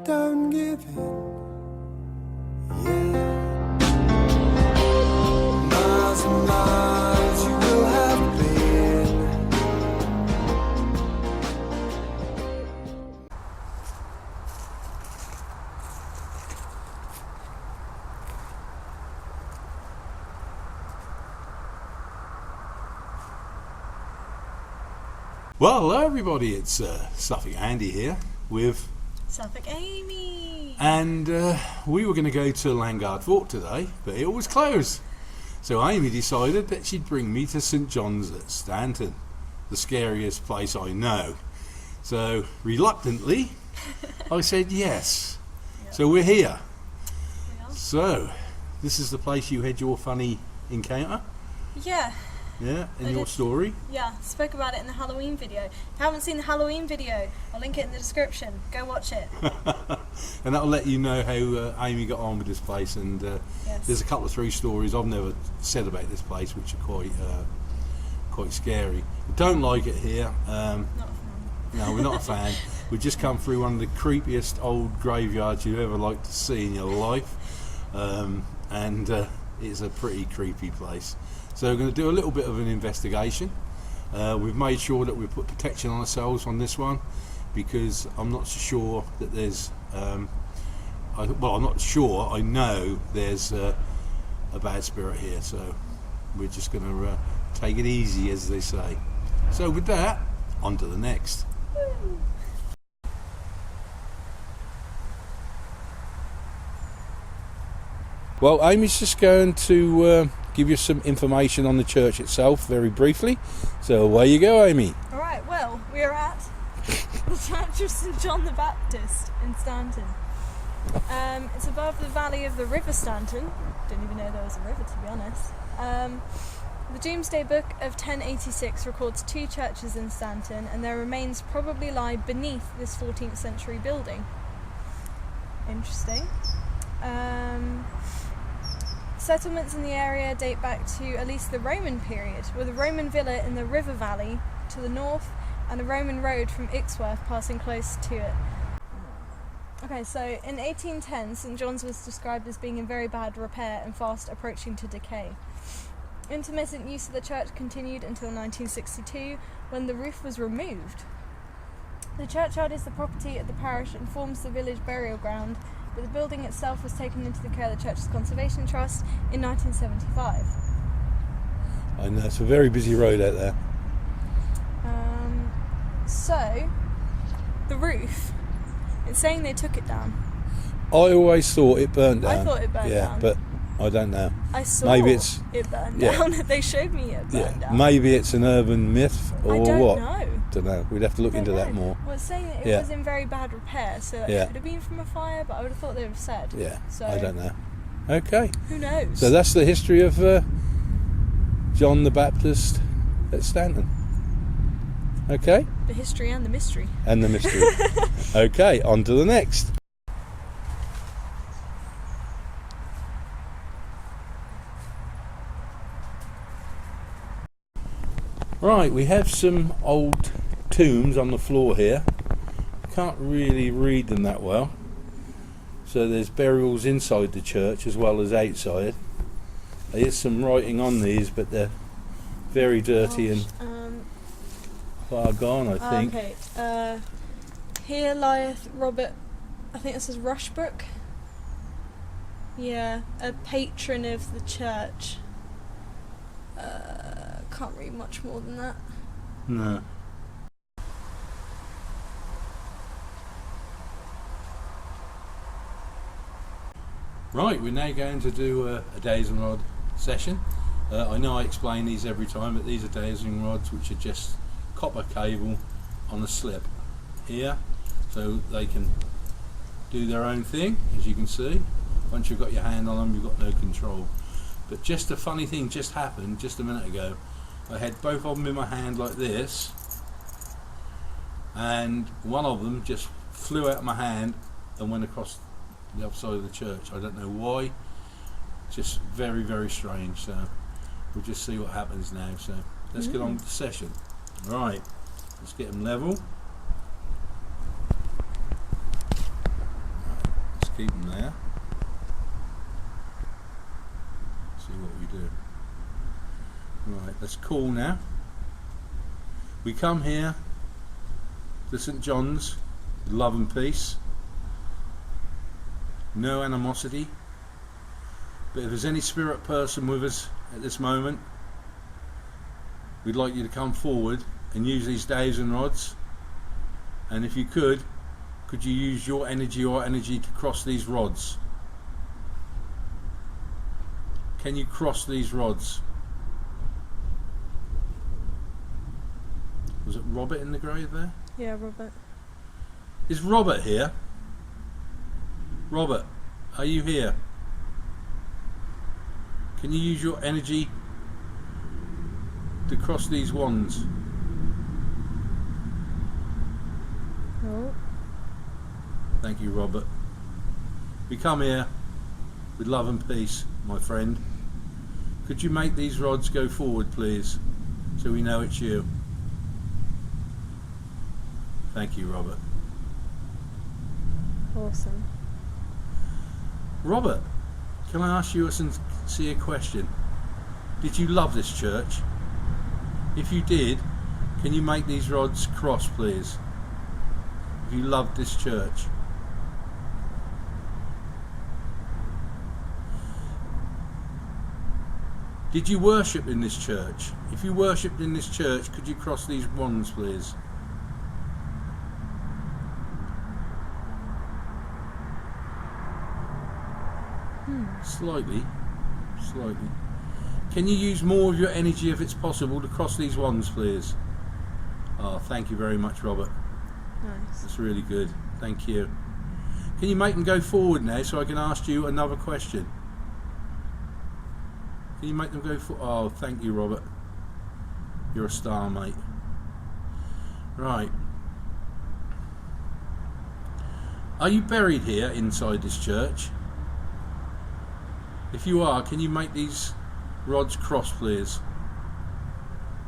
don't give in. Yeah. Miles and miles you will have been. Well, hello everybody, it's Suffolk Andy here with Suffolk Amy. And we were going to go to Landguard Fort today, but it was closed. So Amy decided that she'd bring me to St John's at Stanton, the scariest place I know. So reluctantly, I said yes. Yep. So we're here. So this is the place you had your funny encounter? Yeah. Yeah, in your story? Yeah, spoke about it in the Halloween video. If you haven't seen the Halloween video, I'll link it in the description. Go watch it. And that'll let you know how Amy got on with this place. And yes. There's a couple of 3 stories I've never said about this place, which are quite scary. We don't like it here. Not a fan. No, we're not a fan. We've just come through one of the creepiest old graveyards you've ever liked to see in your life. And it's a pretty creepy place. So we're going to do a little bit of an investigation. We've made sure that we put protection on ourselves on this one, because I'm not sure that there's I'm not sure, I know there's a bad spirit here, so we're just going to take it easy, as they say. So with that, on to the next. Well, Amy's just going to give you some information on the church itself very briefly. So away you go, Amy. Alright, well, we are at the Church of St John the Baptist in Stanton. It's above the valley of the River Stanton. Didn't even know there was a river, to be honest. The Domesday Book of 1086 records 2 churches in Stanton, and their remains probably lie beneath this 14th century building. Interesting. Settlements in the area date back to at least the Roman period, with a Roman villa in the river valley to the north and a Roman road from Ixworth passing close to it. Okay, so in 1810, St John's was described as being in very bad repair and fast approaching to decay. Intermittent use of the church continued until 1962, when the roof was removed. The churchyard is the property of the parish and forms the village burial ground, but the building itself was taken into the care of the Church's Conservation Trust in 1975. I know, it's a very busy road out there. So, the roof, it's saying they took it down. I always thought it burnt down. I thought it burnt down. Yeah, but I don't know. I saw it burned yeah. down. They showed me it burned down. Maybe it's an urban myth or I don't what. know. Don't know. We'd have to look into that more. Well, it's saying that it was in very bad repair, so it could have been from a fire, but I would have thought they would have said. Yeah, so, I don't know. Okay. Who knows? So that's the history of John the Baptist at Stanton. Okay? The history and the mystery. And the mystery. Okay, on to the next. Right, we have some old tombs on the floor here. Can't really read them that well. So there's burials inside the church as well as outside. There is some writing on these, but they're very dirty and far gone, I think. Okay. Here lieth Robert, I think this is Rushbrook. Yeah, a patron of the church. Can't read much more than that. No. Right, we're now going to do a dowsing rod session. I know I explain these every time, but these are dowsing rods which are just copper cable on a slip here, so they can do their own thing. As you can see, once you've got your hand on them, you've got no control. But just a funny thing just happened just a minute ago. I had both of them in my hand like this, and one of them just flew out of my hand and went across the other side of the church. I don't know why. Just very, very strange. So we'll just see what happens now. So let's get on with the session. Right, let's get them level. keep them there. See what we do. Right, that's cool now. We come here to St John's, love and peace. No animosity. But if there's any spirit person with us at this moment, we'd like you to come forward and use these days and rods. And if you could you use your energy or energy to cross these rods? Can you cross these rods? Was it Robert in the grave there? Yeah, Robert. Is Robert here? Robert, are you here? Can you use your energy to cross these wands? No. Thank you, Robert. We come here with love and peace, my friend. Could you make these rods go forward, please, so we know it's you? Thank you, Robert. Awesome. Robert, can I ask you a sincere question? Did you love this church? If you did, can you make these rods cross, please? If you loved this church. Did you worship in this church? If you worshipped in this church, could you cross these wands, please? Slightly. Can you use more of your energy if it's possible to cross these wands, please? Oh, thank you very much, Robert. Nice. That's really good. Thank you. Can you make them go forward now so I can ask you another question? Can you make them go forward? Oh, thank you, Robert. You're a star, mate. Right. Are you buried here inside this church? If you are, can you make these rods cross, please?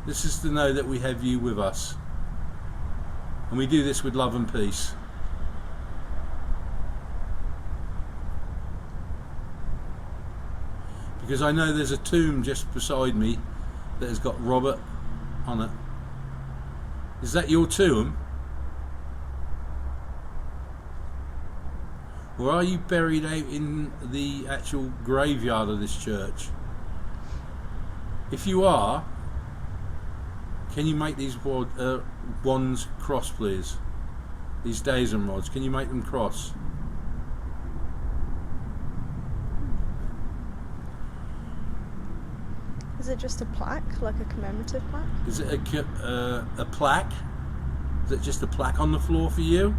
This is to know that we have you with us. And we do this with love and peace. Because I know there's a tomb just beside me that has got Robert on it. Is that your tomb? Or are you buried out in the actual graveyard of this church? If you are, can you make these wands cross, please? These days and rods, can you make them cross? Is it just a plaque, like a commemorative plaque? Is it a plaque? Is it just a plaque on the floor for you?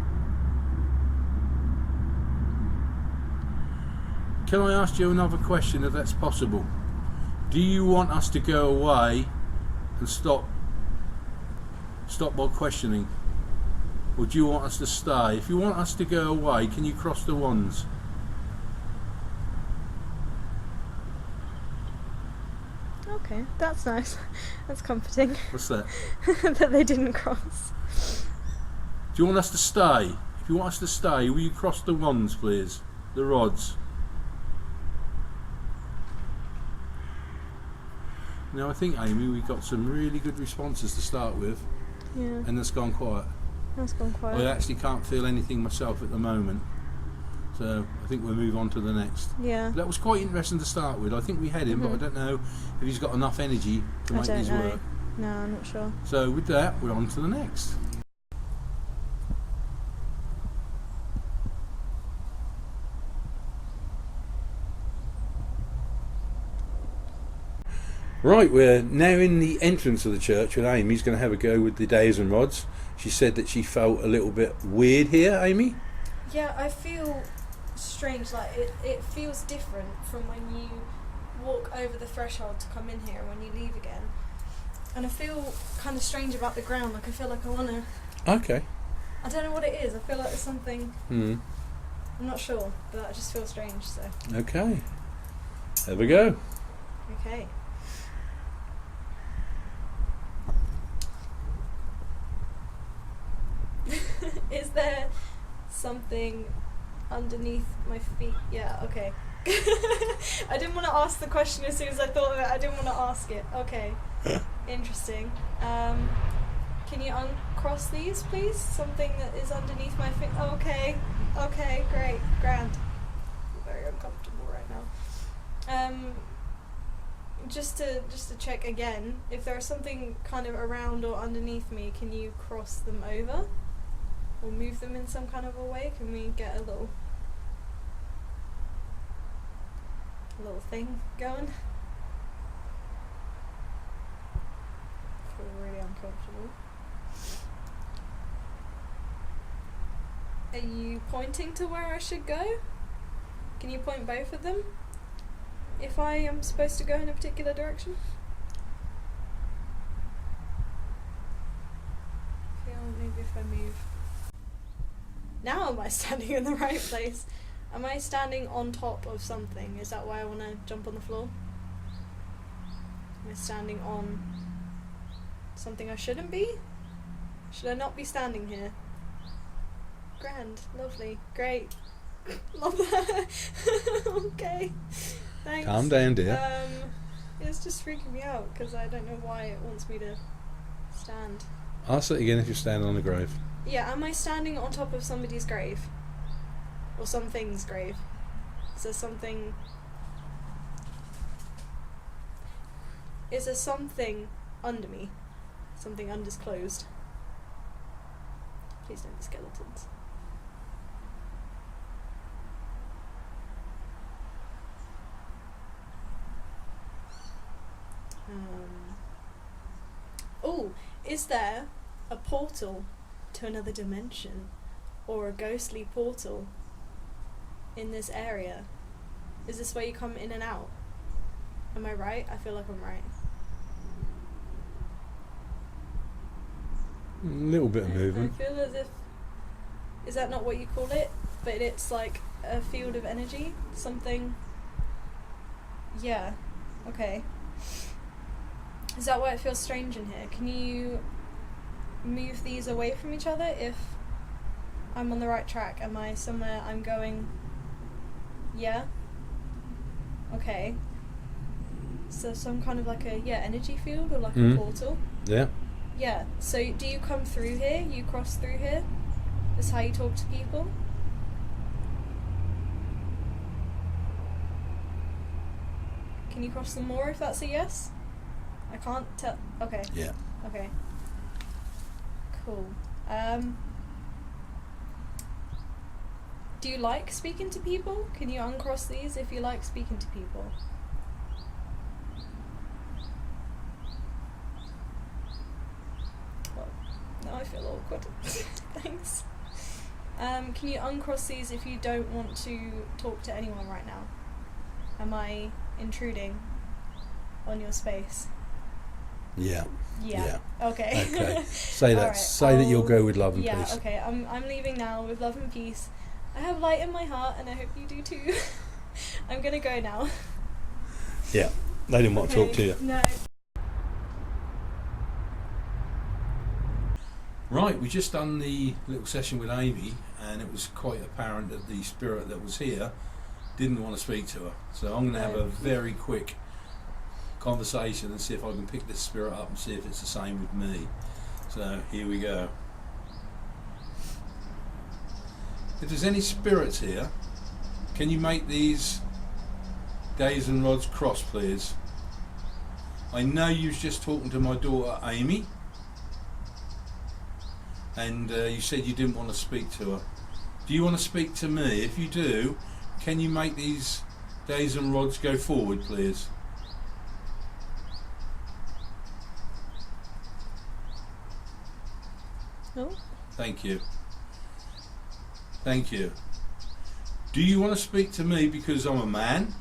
Can I ask you another question, if that's possible? Do you want us to go away and stop while questioning? Or do you want us to stay? If you want us to go away, can you cross the wands? Okay, that's nice. That's comforting. What's that? That they didn't cross. Do you want us to stay? If you want us to stay, will you cross the wands, please? The rods. Now I think, Amy, we got some really good responses to start with. Yeah. And that's gone quiet. That's gone quiet. I actually can't feel anything myself at the moment. So I think we'll move on to the next. Yeah. That was quite interesting to start with. I think we had him, but I don't know if he's got enough energy to make these work. No, I'm not sure. So with that, we're on to the next. Right, we're now in the entrance of the church with Amy. Who's going to have a go with the days and rods. She said that she felt a little bit weird here, Amy. Yeah, I feel strange. Like it feels different from when you walk over the threshold to come in here and when you leave again. And I feel kind of strange about the ground. Like I feel like I want to. Okay. I don't know what it is. I feel like there's something. I'm not sure, but I just feel strange. So. Okay. Have a go. Okay. Is there something underneath my feet. Yeah, okay. I didn't want to ask the question as soon as I thought of it. I didn't want to ask it. Okay. Interesting. Can you uncross these, please? Something that is underneath my feet. Oh, okay. Okay, great. Grand. I'm very uncomfortable right now. Just to check again, if there's something kind of around or underneath me, can you cross them over? Or move them in some kind of a way? Can we get a little thing going? I feel really uncomfortable. Are you pointing to where I should go? Can you point both of them? If I am supposed to go in a particular direction? I feel maybe if I move. Now am I standing in the right place? Am I standing on top of something? Is that why I want to jump on the floor? Am I standing on something I shouldn't be? Should I not be standing here? Grand, lovely, great. Love that. Okay, thanks. Calm down, dear. It's just freaking me out because I don't know why it wants me to stand. Ask it again if you're standing on the grave. Yeah, am I standing on top of somebody's grave? Or something's grave? Is there something... Is there something under me? Something undisclosed? Please don't be skeletons. Oh, is there a portal to another dimension? Or a ghostly portal in this area? Is this where you come in and out? Am I right? I feel like I'm right. A little bit of movement. I feel as if... Is that not what you call it? But it's like a field of energy? Something... Yeah. Okay. Is that why it feels strange in here? Can you move these away from each other if I'm on the right track? Am I somewhere I'm going? Yeah? Okay. So some kind of like a, energy field or like a portal? Yeah. Yeah. So do you come through here? You cross through here? That's how you talk to people? Can you cross them more if that's a yes? I can't tell. Okay. Yeah. Okay. Cool. Do you like speaking to people? Can you uncross these if you like speaking to people? Well, now I feel awkward. Thanks. Can you uncross these if you don't want to talk to anyone right now? Am I intruding on your space? Yeah. Yeah. Okay. Okay. Say that. Right, Say that you'll go with love and peace. Yeah. Okay. I'm leaving now with love and peace. I have light in my heart, and I hope you do too. I'm gonna go now. Yeah. They didn't want to talk to you. No. Right. We just done the little session with Amy, and it was quite apparent that the spirit that was here didn't want to speak to her. So I'm going to have a very quick conversation and see if I can pick this spirit up and see if it's the same with me. So here we go. If there's any spirits here, can you make these days and rods cross, please? I know you was just talking to my daughter Amy, and you said you didn't want to speak to her. Do you want to speak to me? If you do, can you make these days and rods go forward, please? No. Thank you. Thank you. Do you want to speak to me because I'm a man?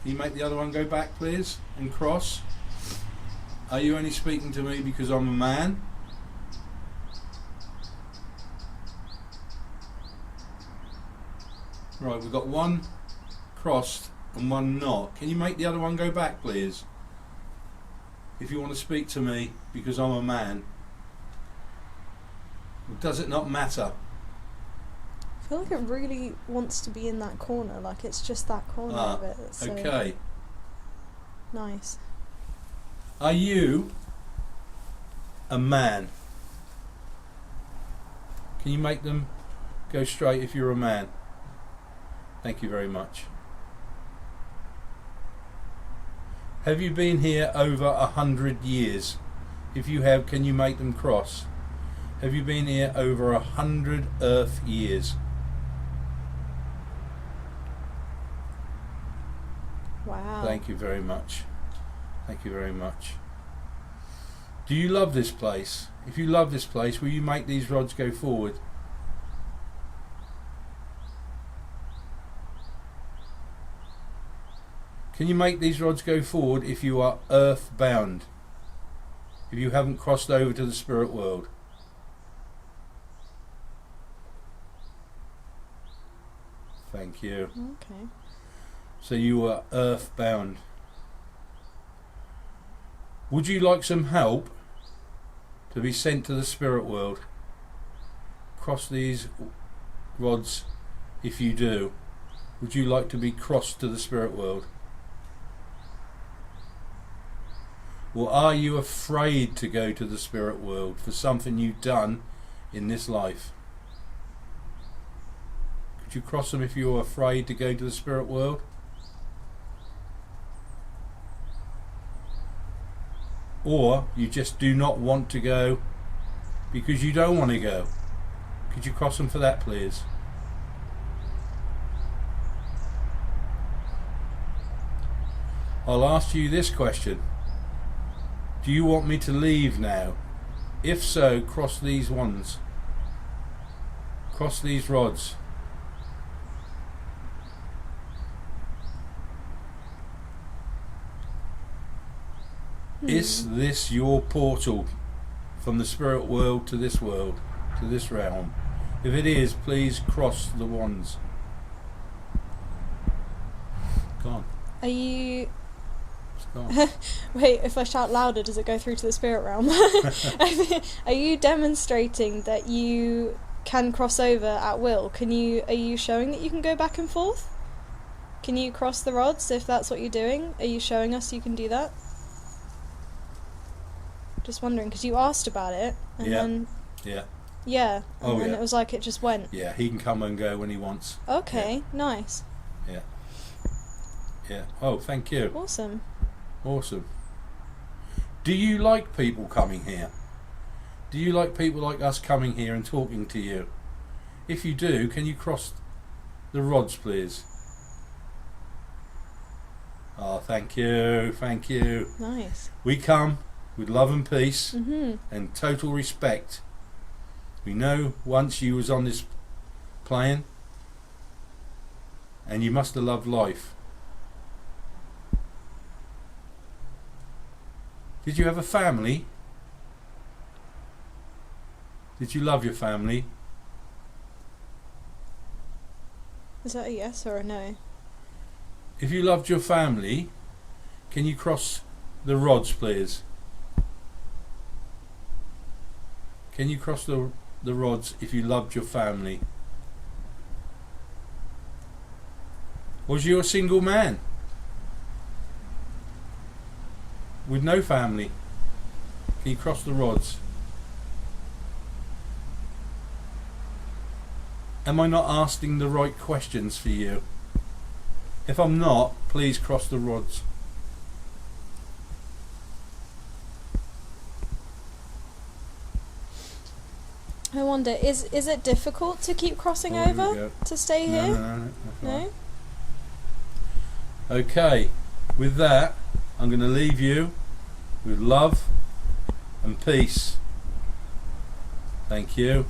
Can you make the other one go back, please, and cross? Are you only speaking to me because I'm a man? Right, we've got one crossed and one not. Can you make the other one go back, please? If you want to speak to me because I'm a man. Does it not matter? I feel like it really wants to be in that corner, like it's just that corner of it. That's so Okay. nice. Are you a man? Can you make them go straight if you're a man? Thank you very much. Have you been here over 100 years? If you have, can you make them cross? Have you been here over 100 Earth years? Wow. Thank you very much. Thank you very much. Do you love this place? If you love this place, will you make these rods go forward? Can you make these rods go forward if you are earthbound? If you haven't crossed over to the spirit world? Thank you. Okay. So you are earthbound. Would you like some help to be sent to the spirit world? Cross these rods if you do. Would you like to be crossed to the spirit world? Or are you afraid to go to the spirit world for something you've done in this life? Could you cross them if you're afraid to go to the spirit world? Or you just do not want to go because you don't want to go? Could you cross them for that, please? I'll ask you this question. Do you want me to leave now? If so, cross these ones. Cross these rods. Is this your portal from the spirit world to this world, to this realm? If it is, please cross the ones. Gone. Are you... It's gone. Wait, if I shout louder, does it go through to the spirit realm? Are you demonstrating that you can cross over at will? Are you showing that you can go back and forth? Can you cross the rods if that's what you're doing? Are you showing us you can do that? Just wondering, because you asked about it, and then... Yeah, and then it was like it just went. Yeah, he can come and go when he wants. Okay, nice. Yeah. Oh, thank you. Awesome. Awesome. Do you like people coming here? Do you like people like us coming here and talking to you? If you do, can you cross the rods, please? Oh, thank you. Thank you. Nice. We come with love and peace Mm-hmm. and total respect. We know once you was on this plane and you must have loved life. Did you have a family? Did you love your family? Is that a yes or a no? If you loved your family, can you cross the rods, please? Can you cross the rods if you loved your family? Was you a single man with no family? Can you cross the rods? Am I not asking the right questions for you? If I'm not, please cross the rods. I wonder, is it difficult to keep crossing Oh, here we over go. to stay No, here? no, that's No? right. Okay, with that, I'm going to leave you with love and peace. Thank you.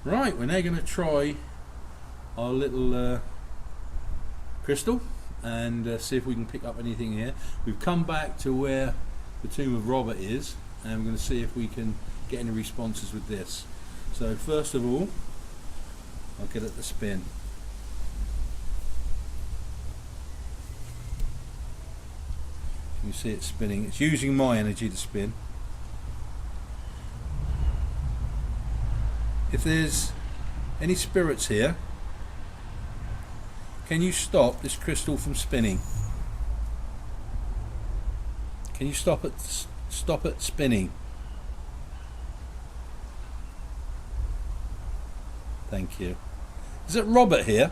Right, we're now going to try our little crystal and see if we can pick up anything here. We've come back to where the tomb of Robert is, and we're going to see if we can get any responses with this. So first of all, I'll get it to spin. You see it spinning. It's using my energy to spin. If there's any spirits here, can you stop this crystal from spinning? Can you stop it spinning? Thank you. Is it Robert here?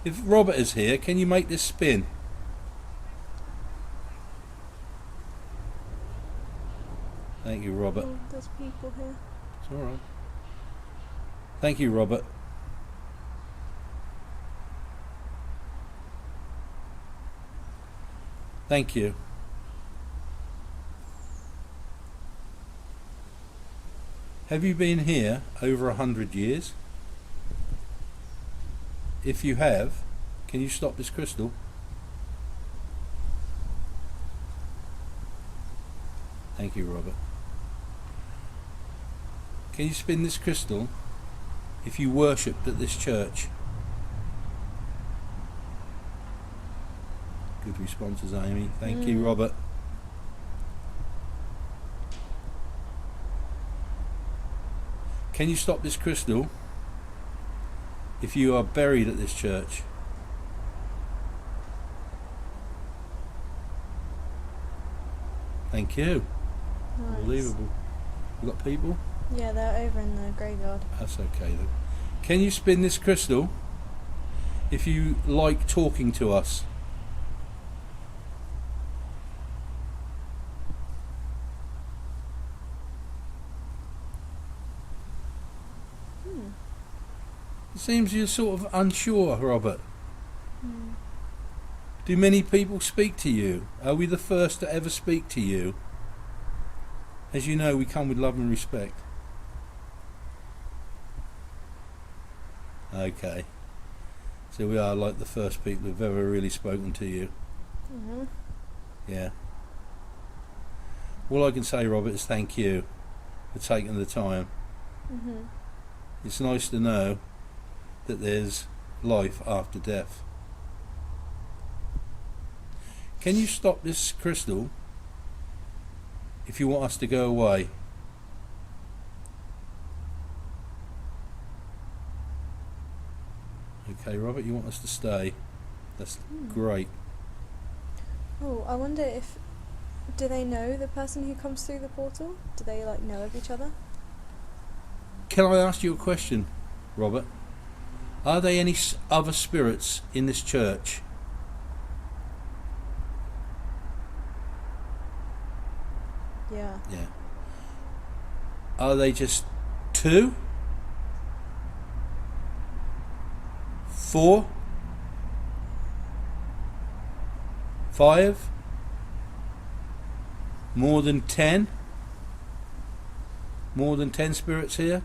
If Robert is here, can you make this spin? Thank you, Robert. Oh, there's people here. It's alright. Thank you, Robert. Thank you. Have you been here over 100 years? If you have, can you stop this crystal? Thank you, Robert. Can you spin this crystal if you worshipped at this church? Good responses, Amy. Thank you, Robert. Can you stop this crystal if you are buried at this church? Thank you. Nice. Unbelievable. You got people? Yeah, they're over in the graveyard. That's okay then. Can you spin this crystal if you like talking to us? It seems you're sort of unsure, Robert. Do many people speak to you? Are we the first to ever speak to you? As you know, we come with love and respect. Okay. So we are like the first people who've ever really spoken to you. Yeah. All I can say, Robert, is thank you for taking the time. It's nice to know that there's life after death. Can you stop this crystal if you want us to go away? Okay, Robert, you want us to stay? That's great. Oh, I wonder if... Do they know the person who comes through the portal? Do they, like, know of each other? Can I ask you a question, Robert? Are there any other spirits in this church? Yeah. Yeah. Are they just 2? 4? 5? More than 10? More than 10 spirits here?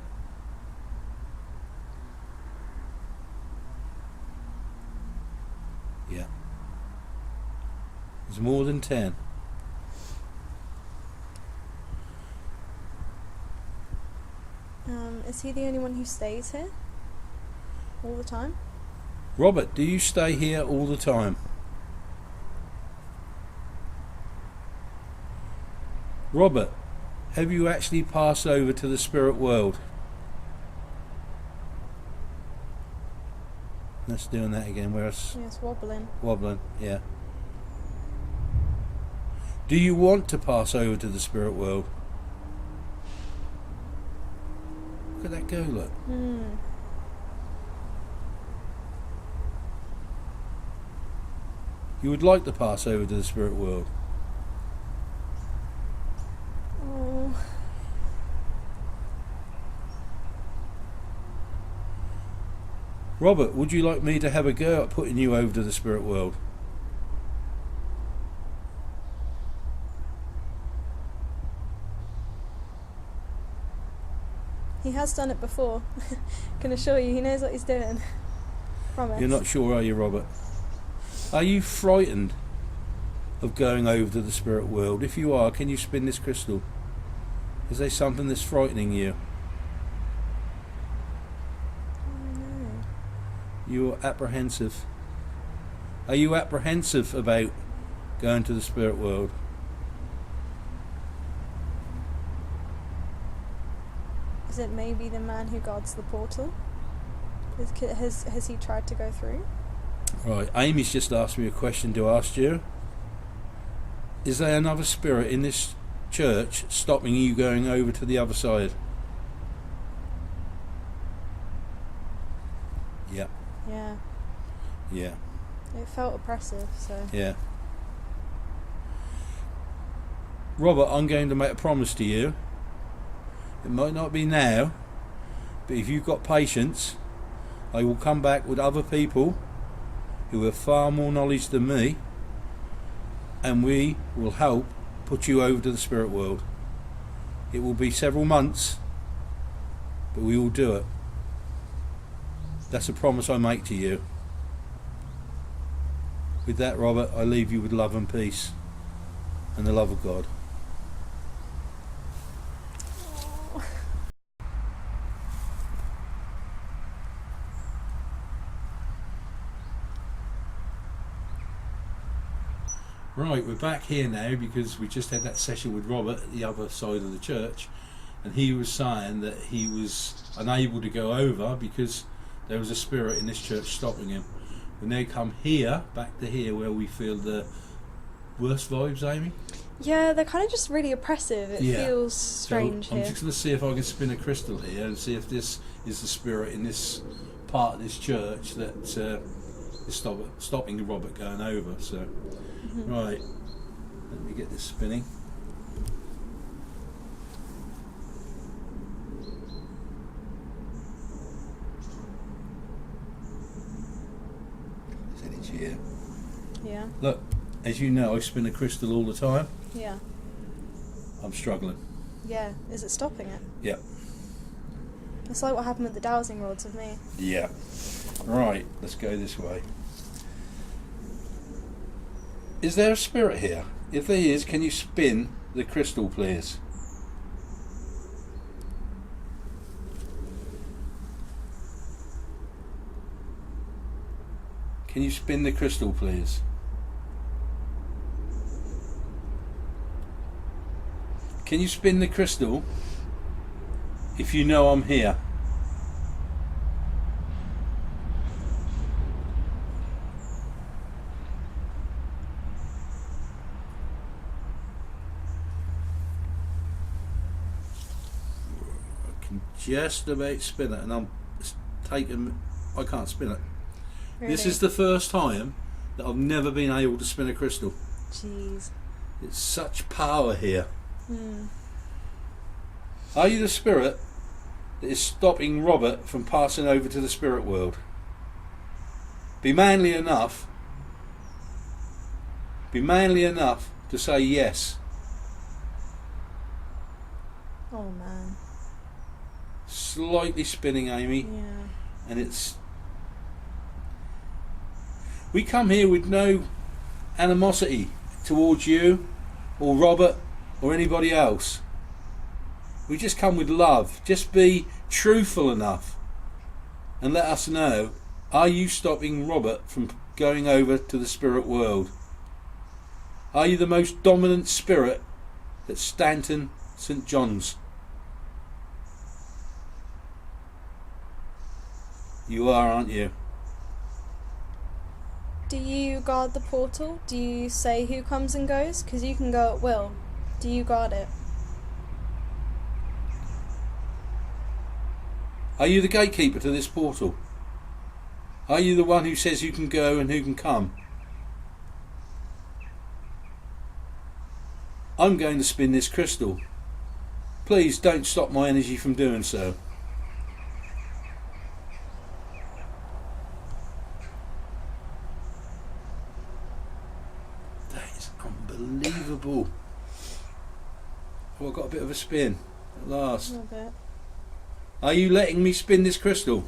Yeah. There's more than 10. Is he the only one who stays here? All the time? Robert, do you stay here all the time? Robert, have you actually passed over to the spirit world? Let's doing that again. Where's Yeah, it's wobbling. wobbling? Yeah. Do you want to pass over to the spirit world? Look at that go, look. You would like to pass over to the spirit world? Oh. Robert, would you like me to have a go at putting you over to the spirit world? He has done it before. Can assure you, he knows what he's doing. Promise. You're not sure, are you, Robert? Are you frightened of going over to the spirit world? If you are, can you spin this crystal? Is there something that's frightening you? Oh, no. You're apprehensive. Are you apprehensive about going to the spirit world. Is it maybe the man who guards the portal? Has he tried to go through? Right, Amy's just asked me a question to ask you. Is there another spirit in this church stopping you going over to the other side? Yeah. Yeah. Yeah. It felt oppressive, so... Yeah. Robert, I'm going to make a promise to you. It might not be now, but if you've got patience, I will come back with other people who have far more knowledge than me, and we will help put you over to the spirit world. It will be several months, but we will do it. That's a promise I make to you. With that, Robert, I leave you with love and peace and the love of God. Right, we're back here now because we just had that session with Robert at the other side of the church, and he was saying that he was unable to go over because there was a spirit in this church stopping him. We now come here, back to here, where we feel the worst vibes, Amy. Yeah, they're kind of just really oppressive. It feels strange so here. I'm just going to see if I can spin a crystal here and see if this is the spirit in this part of this church that is stopping Robert going over. So, right, let me get this spinning. Here. Yeah. Look, as you know, I spin a crystal all the time. Yeah. I'm struggling. Yeah. Is it stopping it? Yeah. It's like what happened with the dowsing rods with me. Yeah. Right, let's go this way. Is there a spirit here? If there is, can you spin the crystal, please? Can you spin the crystal, please? Can you spin the crystal if you know I'm here? I can just about spin it, and I'm taking. I can't spin it. Really? This is the first time that I've never been able to spin a crystal. Jeez. It's such power here. Hmm. Are you the spirit that is stopping Robert from passing over to the spirit world? Be manly enough. Be manly enough to say yes. Oh man. Slightly spinning, Amy, Yeah. and it's. We come here with no animosity towards you or Robert or anybody else. We just come with love. Just be truthful enough and let us know, are you stopping Robert from going over to the spirit world? Are you the most dominant spirit at Stanton, St. John's? You are, aren't you? Do you guard the portal? Do you say who comes and goes? Because you can go at will. Do you guard it? Are you the gatekeeper to this portal? Are you the one who says who can go and who can come? I'm going to spin this crystal. Please don't stop my energy from doing so. That is unbelievable. Oh, I got a bit of a spin at last. A little bit. Are you letting me spin this crystal?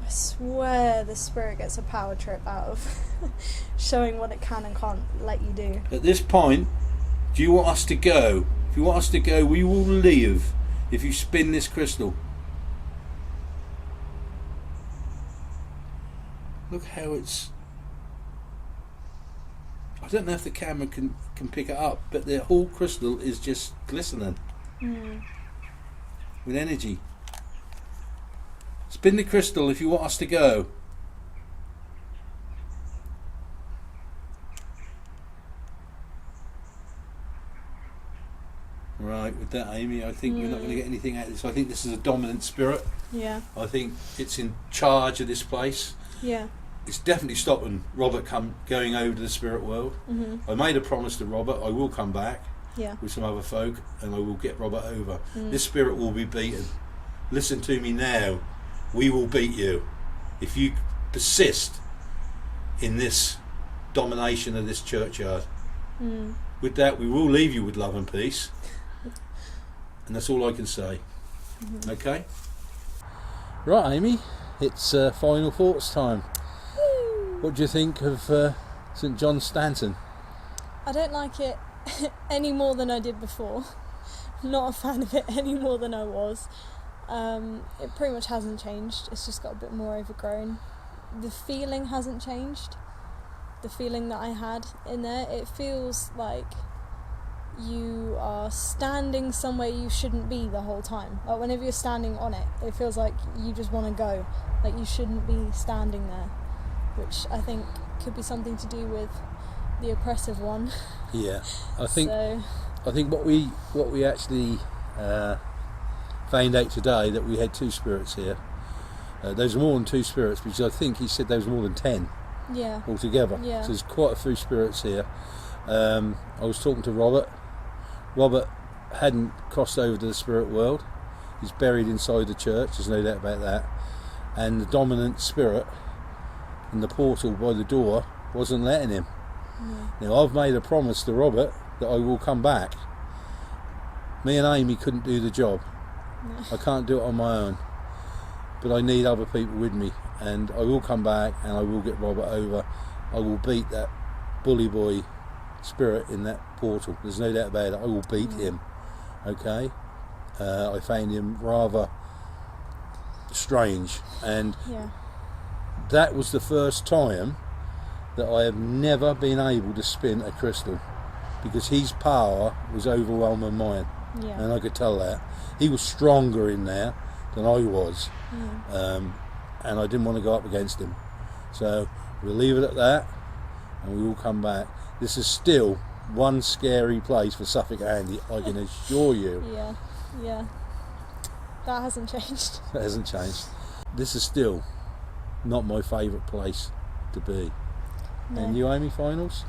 I swear the spirit gets a power trip out of showing what it can and can't let you do. At this point, do you want us to go? If you want us to go, we will leave if you spin this crystal. Look how it's... I don't know if the camera can pick it up, but the whole crystal is just glistening with energy. Spin the crystal if you want us to go. Right, with that, Amy, I think we're not going to get anything out of this. I think this is a dominant spirit. Yeah. I think it's in charge of this place. Yeah. It's definitely stopping Robert going over to the spirit world. I made a promise to Robert, I will come back with some other folk and I will get Robert over. This spirit will be beaten. Listen to me now. We will beat you. If you persist in this domination of this churchyard. With that, we will leave you with love and peace. And that's all I can say. Okay? Right, Amy, it's final thoughts time. What do you think of St John Stanton? I don't like it any more than I did before. Not a fan of it any more than I was. It pretty much hasn't changed. It's just got a bit more overgrown. The feeling hasn't changed. The feeling that I had in there, it feels like you are standing somewhere you shouldn't be the whole time. Like whenever you're standing on it, it feels like you just want to go. Like you shouldn't be standing there, which I think could be something to do with the oppressive one. Yeah, I think what we actually found out today, that we had two spirits here. There's more than two spirits, because I think he said there was more than 10 altogether. Yeah. So there's quite a few spirits here. I was talking to Robert. Robert hadn't crossed over to the spirit world. He's buried inside the church, there's no doubt about that. And the dominant spirit in the portal by the door wasn't letting him. Now I've made a promise to Robert that I will come back. Me and Amy couldn't do the job. I can't do it on my own, but I need other people with me, and I will come back and I will get Robert over. I will beat that bully boy spirit in that portal, there's no doubt about it. I will beat him. Okay, I found him rather strange, and that was the first time that I have never been able to spin a crystal, because his power was overwhelming mine. And I could tell that. He was stronger in there than I was, and I didn't want to go up against him. So we'll leave it at that, and we will come back. This is still one scary place for Suffolk Andy, I can assure you. Yeah. That hasn't changed. That hasn't changed. This is still not my favourite place to be. No. And you, Amy, finals?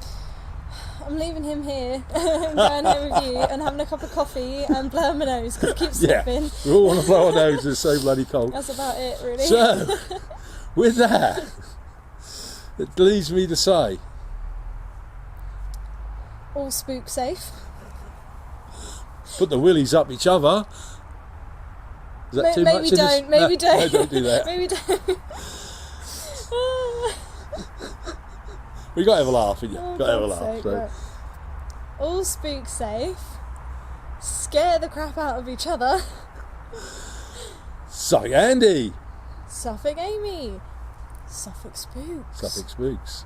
I'm leaving him here, going home with you and having a cup of coffee and blowing my nose because it keeps slipping. We all want to blow our noses, it's so bloody cold. That's about it, really. So, with that, it leaves me to say, all spook safe. put the willies up each other. Is that too much? Maybe don't. No, don't do that. Maybe don't. We got to have a laugh, haven't you? Oh, Got to have a God's laugh. sake, So. right. All spook safe. Scare the crap out of each other. Suffolk Andy. Suffolk Amy. Suffolk Spooks. Suffolk Spooks.